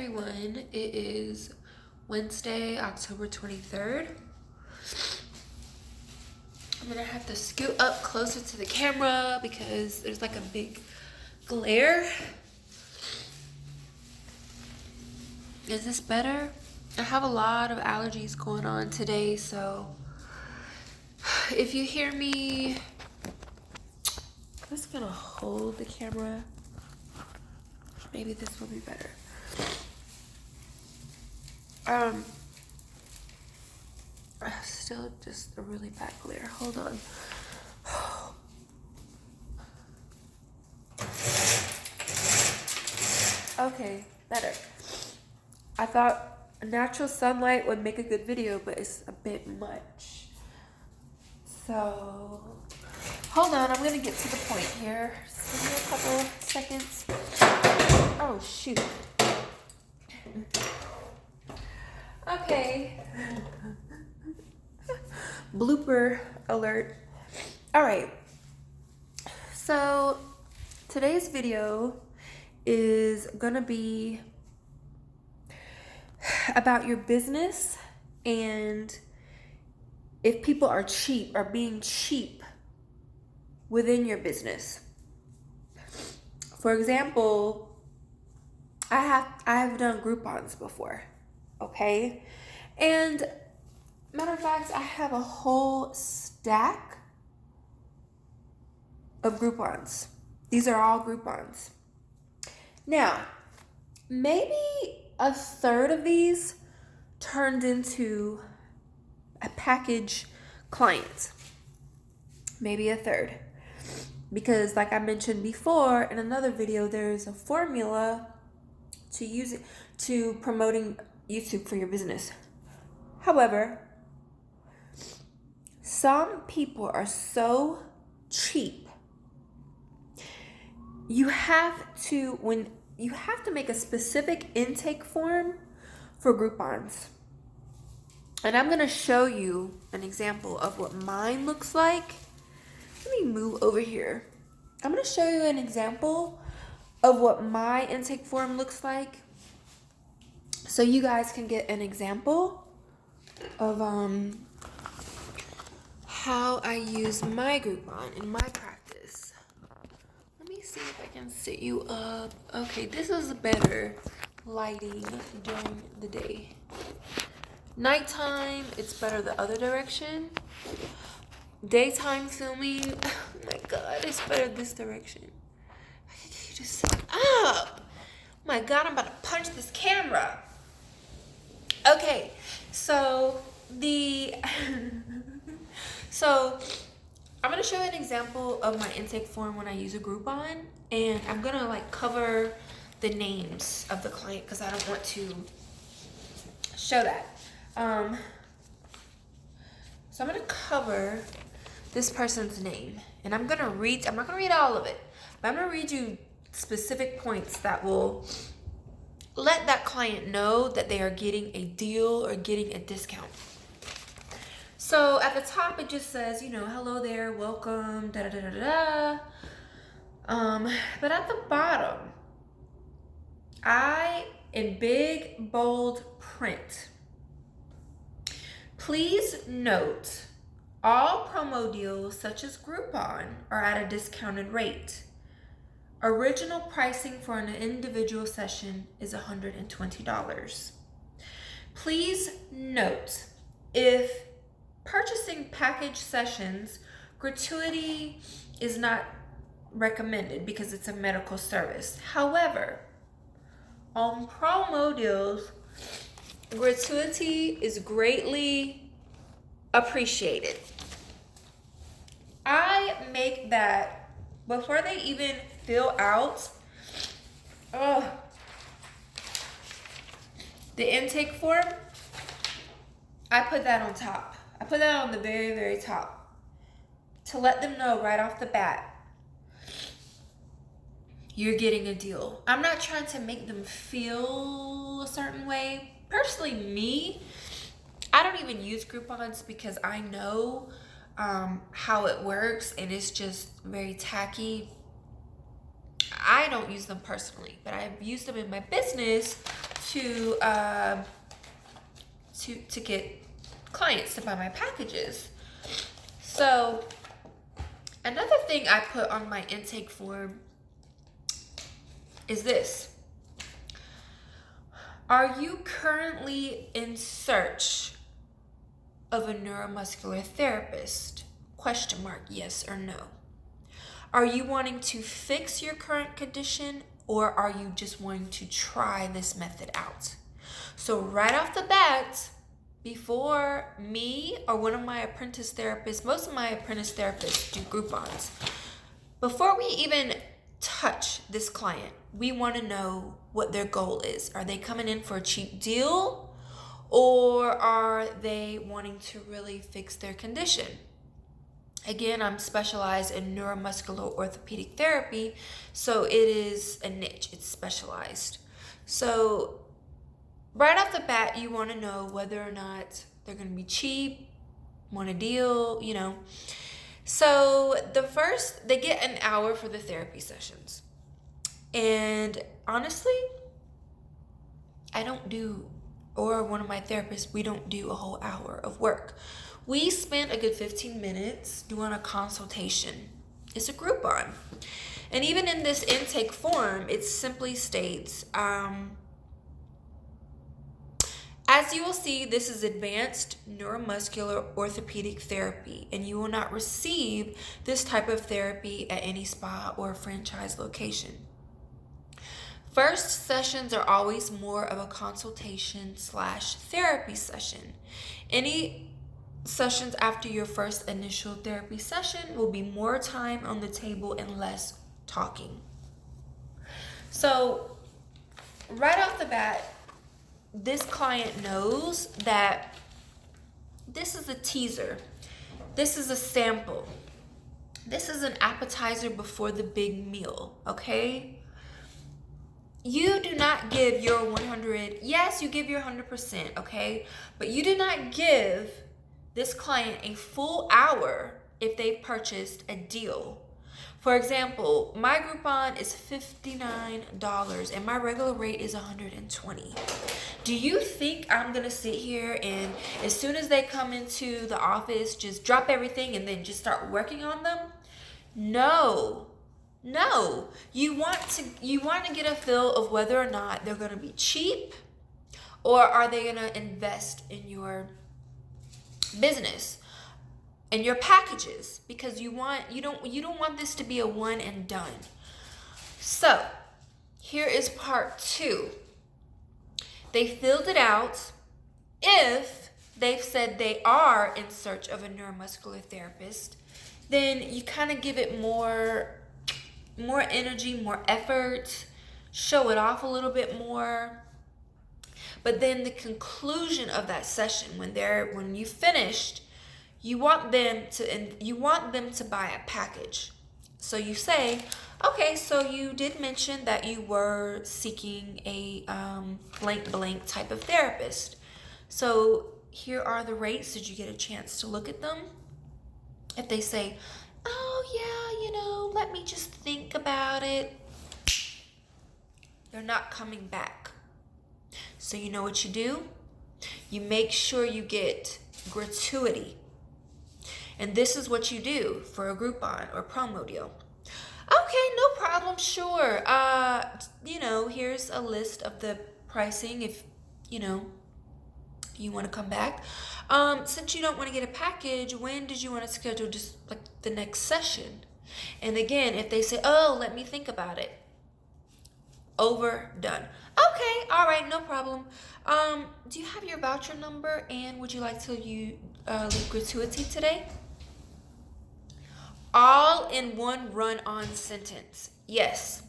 everyone. It is Wednesday, October 23rd. I'm gonna have to scoot up closer to the camera because there's like a big glare. Is this better? I have a lot of allergies going on today, so if you hear me, I'm just gonna hold the camera. Maybe this will be better. Still just a really bad glare. Hold on. Okay, better. I thought natural sunlight would make a good video, but it's a bit much. So, hold on. I'm gonna get to the point here. Just give me a couple seconds. Oh, shoot. Okay. Blooper alert. All right. So today's video is gonna be about your business and if people are being cheap within your business. For example, I have done Groupons before, okay? And matter of fact, I have a whole stack of Groupons. These are all Groupons. Now, maybe a third of these turned into a package client. Maybe a third. Because like I mentioned before in another video, there's a formula to use it to promoting YouTube for your business. However, some people are so cheap. You have to make a specific intake form for Groupons. And I'm going to show you an example of what mine looks like. Let me move over here. I'm going to show you an example of what my intake form looks like so you guys can get an example of how I use my Groupon in my practice. Let me see if I can sit you up. Okay, this is better lighting during the day. Nighttime, it's better the other direction. Daytime filming, oh my god, it's better this direction. Can you just sit up? Oh my god, I'm about to punch this camera. Okay, so I'm gonna show you an example of my intake form when I use a Groupon, and I'm gonna like cover the names of the client because I don't want to show that. So I'm gonna cover this person's name, and I'm not gonna read all of it, but I'm gonna read you specific points that will let that client know that they are getting a deal or getting a discount. So at the top it just says, hello there, welcome, da da da da da. But at the bottom, in big bold print, please note all promo deals such as Groupon are at a discounted rate. Original pricing for an individual session is $120. Please note, if purchasing package sessions, gratuity is not recommended because it's a medical service. However, on promo deals, gratuity is greatly appreciated. I make that before they even fill out the intake form. I put that on top. I put that on the very, very top to let them know right off the bat, you're getting a deal. I'm not trying to make them feel a certain way. Personally, me, I don't even use Groupons because I know how it works, and it's just very tacky. I don't use them personally, but I've used them in my business to get clients to buy my packages. So another thing I put on my intake form is this. Are you currently in search of a neuromuscular therapist? Question mark, yes or no. Are you wanting to fix your current condition, or are you just wanting to try this method out? So right off the bat, before me or one of my apprentice therapists, most of my apprentice therapists do Groupons. Before we even touch this client, we want to know what their goal is. Are they coming in for a cheap deal, or are they wanting to really fix their condition? Again, I'm specialized in neuromuscular orthopedic therapy, so it is a niche, it's specialized. So right off the bat, you want to know whether or not they're going to be cheap, want a deal, So they get an hour for the therapy sessions. And honestly, one of my therapists, we don't do a whole hour of work. We spend a good 15 minutes doing a consultation. It's a Groupon. And even in this intake form, it simply states, as you will see, this is advanced neuromuscular orthopedic therapy, and you will not receive this type of therapy at any spa or franchise location. First sessions are always more of a consultation/therapy session. Any sessions after your first initial therapy session will be more time on the table and less talking. So right off the bat, this client knows that this is a teaser. This is a sample. This is an appetizer before the big meal, okay? You do not give your 100, yes, you give your 100%, okay? But you do not give this client a full hour if they've purchased a deal. For example, my Groupon is $59 and my regular rate is $120. Do you think I'm gonna sit here and as soon as they come into the office, just drop everything and then just start working on them? No. You want to get a feel of whether or not they're gonna be cheap, or are they gonna invest in your business and your packages, because you don't want this to be a one and done. So here is part 2. They filled it out. If they've said they are in search of a neuromuscular therapist, then you kind of give it more energy, more effort, show it off a little bit more. But then the conclusion of that session, when you finished, you want them to buy a package. So you say, okay, so you did mention that you were seeking a blank type of therapist. So here are the rates. Did you get a chance to look at them? If they say, oh yeah, let me just think about it, they're not coming back. So you know what you do? You make sure you get gratuity. And this is what you do for a Groupon or promo deal. Okay, no problem, sure. Here's a list of the pricing if, you want to come back. Since you don't want to get a package, when did you want to schedule just like the next session? And again, if they say, oh, let me think about it. Over, done. Okay, all right, no problem. Do you have your voucher number, and would you like to leave gratuity today? All in one run-on sentence. Yes.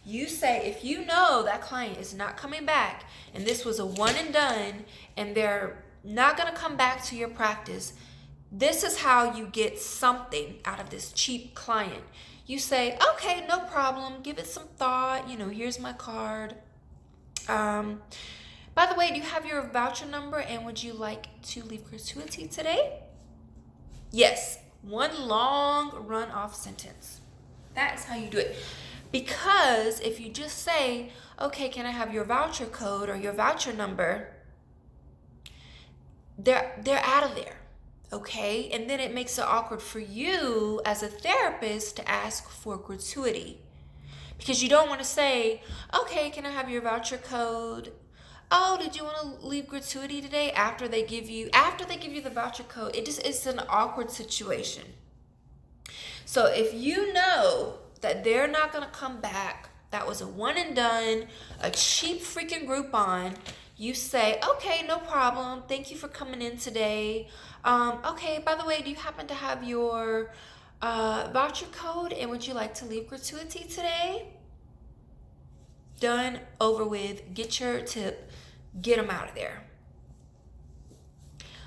You say, if you know that client is not coming back and this was a one and done and they're not going to come back to your practice, this is how you get something out of this cheap client. You say, okay, no problem. Give it some thought. Here's my card. By the way, do you have your voucher number, and would you like to leave gratuity today? Yes. One long run-off sentence. That is how you do it. Because if you just say, okay, can I have your voucher code or your voucher number, they're out of there. Okay, and then it makes it awkward for you as a therapist to ask for gratuity, because you don't want to say, okay, can I have your voucher code? Oh, did you want to leave gratuity today? After they give you the voucher code, it's an awkward situation. So if you know that they're not going to come back, that was a one and done, a cheap freaking Groupon, you say, okay, no problem. Thank you for coming in today. Okay, by the way, do you happen to have your voucher code, and would you like to leave gratuity today? Done, over with. Get your tip. Get them out of there.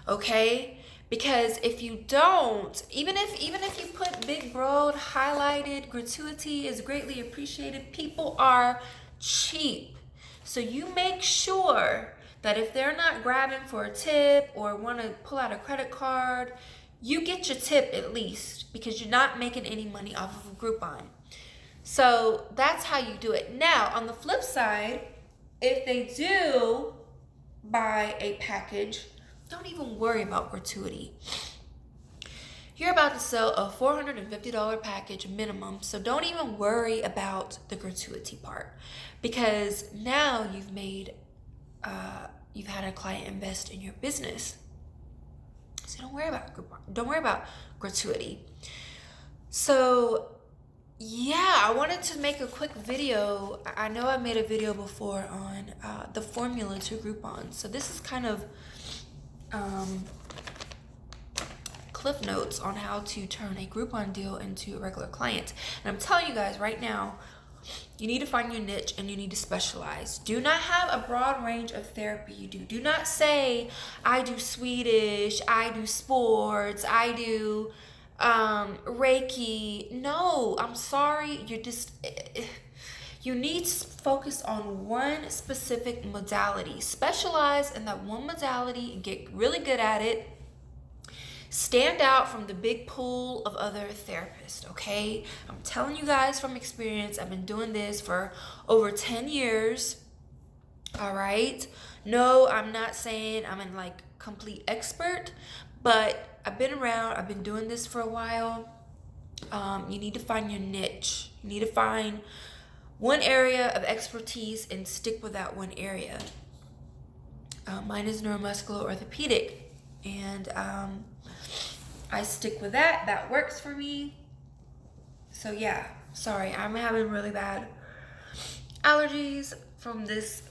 Okay? Because if you don't, even if you put big, broad, highlighted, gratuity is greatly appreciated, people are cheap. So you make sure that if they're not grabbing for a tip or want to pull out a credit card, you get your tip at least, because you're not making any money off of a Groupon. So that's how you do it. Now, on the flip side, if they do buy a package, don't even worry about gratuity. You're about to sell a $450 package minimum, so don't even worry about the gratuity part, because now you've had a client invest in your business. So don't worry about gratuity. So yeah, I wanted to make a quick video. I know I made a video before on the formula to Groupon. So this is kind of cliff notes on how to turn a Groupon deal into a regular client. And I'm telling you guys right now, you need to find your niche and you need to specialize. Do not have a broad range of therapy you do. Do not say, I do Swedish, I do sports, I do Reiki. No, I'm sorry. You need to focus on one specific modality. Specialize in that one modality and get really good at it. Stand out from the big pool of other therapists, okay? I'm telling you guys from experience, I've been doing this for over 10 years, all right? No, I'm not saying I'm a complete expert, but I've been around, I've been doing this for a while. You need to find your niche. You need to find one area of expertise and stick with that one area. Mine is neuromuscular orthopedic, and I stick with that. That works for me. So yeah, sorry, I'm having really bad allergies from this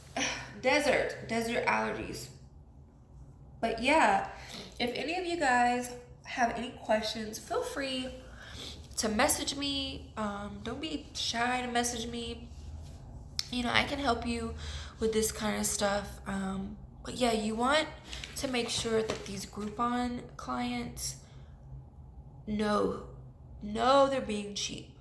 desert allergies. But yeah, if any of you guys have any questions, feel free to message me. Don't be shy to message me. I can help you with this kind of stuff. But yeah, you want to make sure that these Groupon clients know they're being cheap.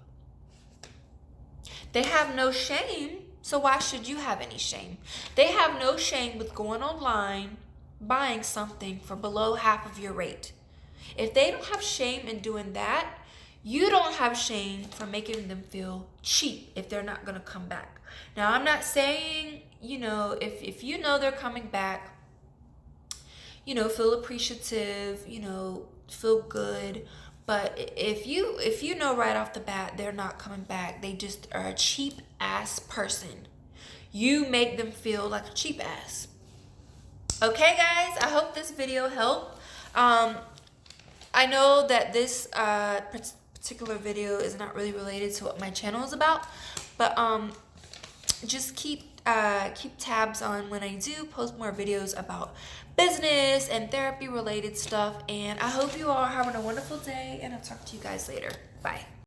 They have no shame, so why should you have any shame? They have no shame with going online, buying something for below half of your rate. If they don't have shame in doing that, you don't have shame for making them feel cheap if they're not going to come back. Now, I'm not saying, if you know they're coming back, feel appreciative, feel good. But if you know right off the bat they're not coming back, they just are a cheap ass person, you make them feel like a cheap ass. Okay, guys, I hope this video helped. I know that this particular video is not really related to what my channel is about, but just keep tabs on when I do post more videos about business and therapy related stuff. And I hope you all are having a wonderful day, and I'll talk to you guys later. Bye.